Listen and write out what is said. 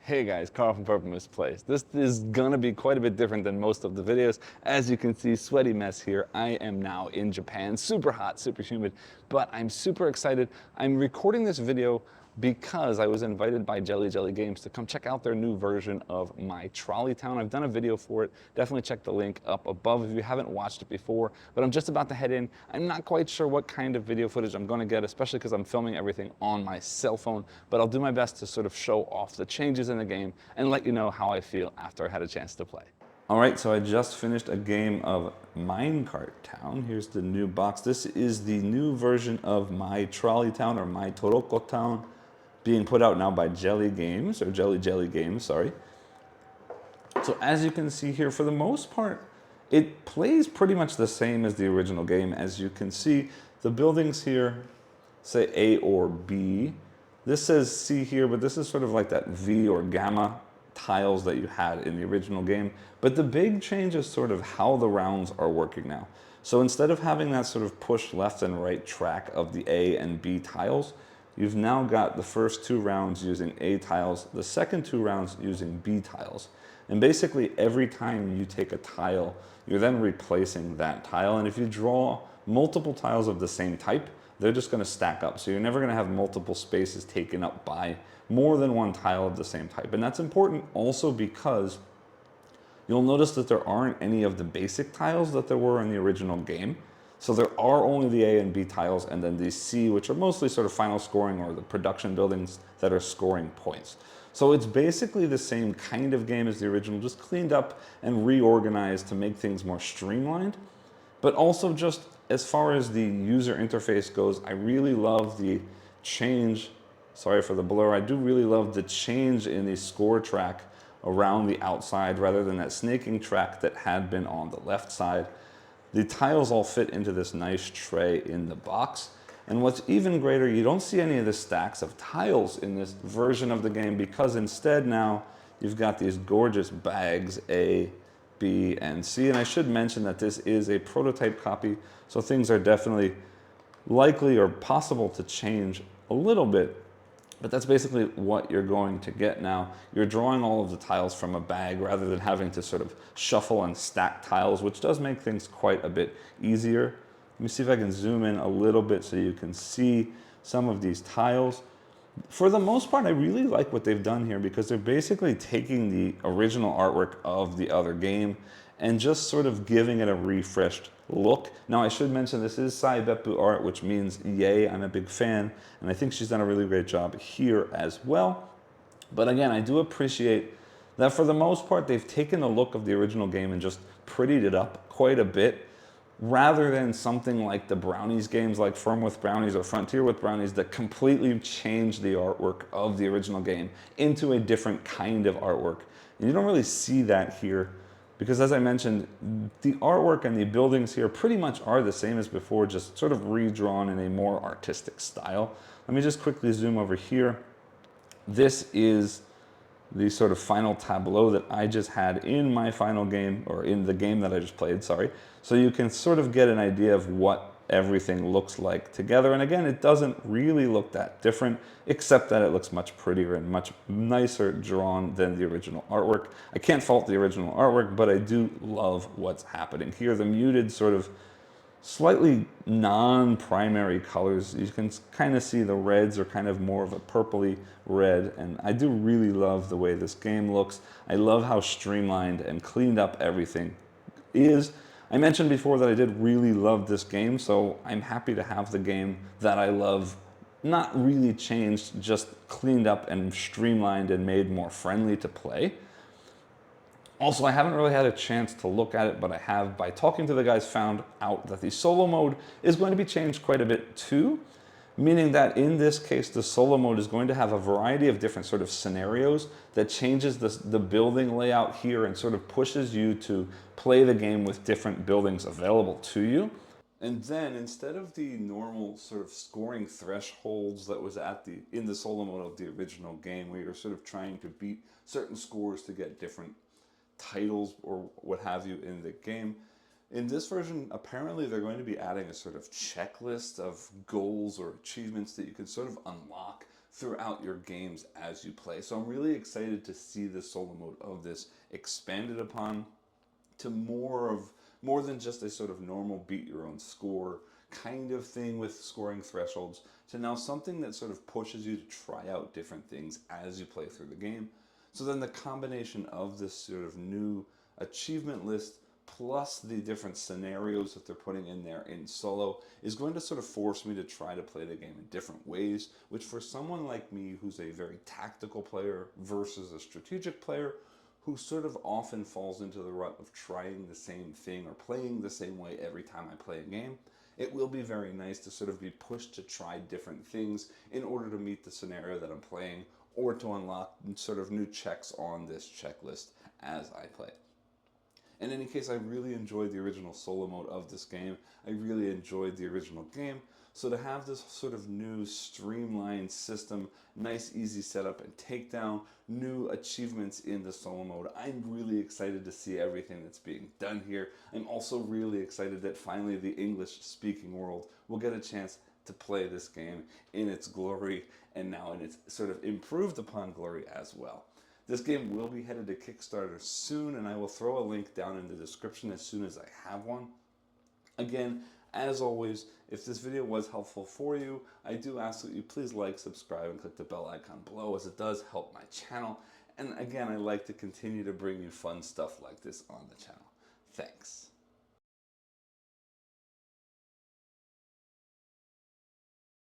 Hey guys, Carl from Purple Misplaced. This is gonna be quite a bit different than most of the videos. As you can see, sweaty mess here. I am now in Japan, super hot, super humid, but I'm super excited. I'm recording this video because I was invited by Jelly Games to come check out their new version of My Trolley Town. I've done a video for it. Definitely check the link up above if you haven't watched it before, but I'm just about to head in. I'm not quite sure what kind of video footage I'm gonna get, especially because I'm filming everything on my cell phone, but I'll do my best to sort of show off the changes in the game and let you know how I feel after I had a chance to play. All right, so I just finished a game of Minecart Town. Here's the new box. This is the new version of My Trolley Town, or My Trolley Town, being put out now by Jelly Games, or Jelly Games, sorry. So as you can see here, for the most part, it plays pretty much the same as the original game. As you can see, the buildings here say A or B. This says C here, but this is sort of like that V or gamma tiles that you had in the original game. But the big change is sort of how the rounds are working now. So instead of having that sort of push left and right track of the A and B tiles, you've now got the first two rounds using A tiles, the second two rounds using B tiles. And basically every time you take a tile, you're then replacing that tile. And if you draw multiple tiles of the same type, they're just gonna stack up. So you're never gonna have multiple spaces taken up by more than one tile of the same type. And that's important also because you'll notice that there aren't any of the basic tiles that there were in the original game. So there are only the A and B tiles, and then the C, which are mostly sort of final scoring or the production buildings that are scoring points. So it's basically the same kind of game as the original, just cleaned up and reorganized to make things more streamlined. But also just as far as the user interface goes, I really love the change. Sorry for the blur. I do really love the change in the score track around the outside rather than that snaking track that had been on the left side. The tiles all fit into this nice tray in the box. And what's even greater, you don't see any of the stacks of tiles in this version of the game because instead now you've got these gorgeous bags, A, B, and C. And I should mention that this is a prototype copy, so things are definitely likely or possible to change a little bit. But that's basically what you're going to get now. You're drawing all of the tiles from a bag rather than having to sort of shuffle and stack tiles, which does make things quite a bit easier. Let me see if I can zoom in a little bit so you can see some of these tiles. For the most part, I really like what they've done here because they're basically taking the original artwork of the other game and just sort of giving it a refreshed look. Now, I should mention this is Saibepu art, which means yay, I'm a big fan, and I think she's done a really great job here as well. But again, I do appreciate that for the most part, they've taken the look of the original game and just prettied it up quite a bit, rather than something like the Brownies games like Firm with Brownies or Frontier with Brownies that completely changed the artwork of the original game into a different kind of artwork. And you don't really see that here because, as I mentioned, the artwork and the buildings here pretty much are the same as before, just sort of redrawn in a more artistic style. Let me just quickly zoom over here. This is the sort of final tableau that I just had in my final game, or in the game that I just played, sorry. So you can sort of get an idea of what everything looks like together. And again, it doesn't really look that different, except that it looks much prettier and much nicer drawn than the original artwork. I can't fault the original artwork, but I do love what's happening here. The muted sort of slightly non-primary colors. You can kind of see the reds are kind of more of a purpley red, and I do really love the way this game looks. I love how streamlined and cleaned up everything is. I mentioned before that I did really love this game, so I'm happy to have the game that I love not really changed, just cleaned up and streamlined and made more friendly to play. Also, I haven't really had a chance to look at it, but I have, by talking to the guys, found out that the solo mode is going to be changed quite a bit too, meaning that in this case, the solo mode is going to have a variety of different sort of scenarios that changes the building layout here and sort of pushes you to play the game with different buildings available to you. And then instead of the normal sort of scoring thresholds that was in the solo mode of the original game, where you're sort of trying to beat certain scores to get different titles or what have you in the game. In this version, apparently they're going to be adding a sort of checklist of goals or achievements that you can sort of unlock throughout your games as you play. So I'm really excited to see the solo mode of this expanded upon to more than just a sort of normal beat your own score kind of thing with scoring thresholds, to now something that sort of pushes you to try out different things as you play through the game. So then the combination of this sort of new achievement list plus the different scenarios that they're putting in there in solo is going to sort of force me to try to play the game in different ways, which for someone like me who's a very tactical player versus a strategic player who sort of often falls into the rut of trying the same thing or playing the same way every time I play a game, it will be very nice to sort of be pushed to try different things in order to meet the scenario that I'm playing or to unlock sort of new checks on this checklist as I play. In any case, I really enjoyed the original solo mode of this game. I really enjoyed the original game. So to have this sort of new streamlined system, nice easy setup and takedown, new achievements in the solo mode, I'm really excited to see everything that's being done here. I'm also really excited that finally the English speaking world will get a chance to play this game in its glory and now in its sort of improved upon glory as well. This game will be headed to Kickstarter soon, and I will throw a link down in the description as soon as I have one. Again, as always, if this video was helpful for you, I do ask that you please like, subscribe, and click the bell icon below, as it does help my channel. And again, I like to continue to bring you fun stuff like this on the channel. Thanks.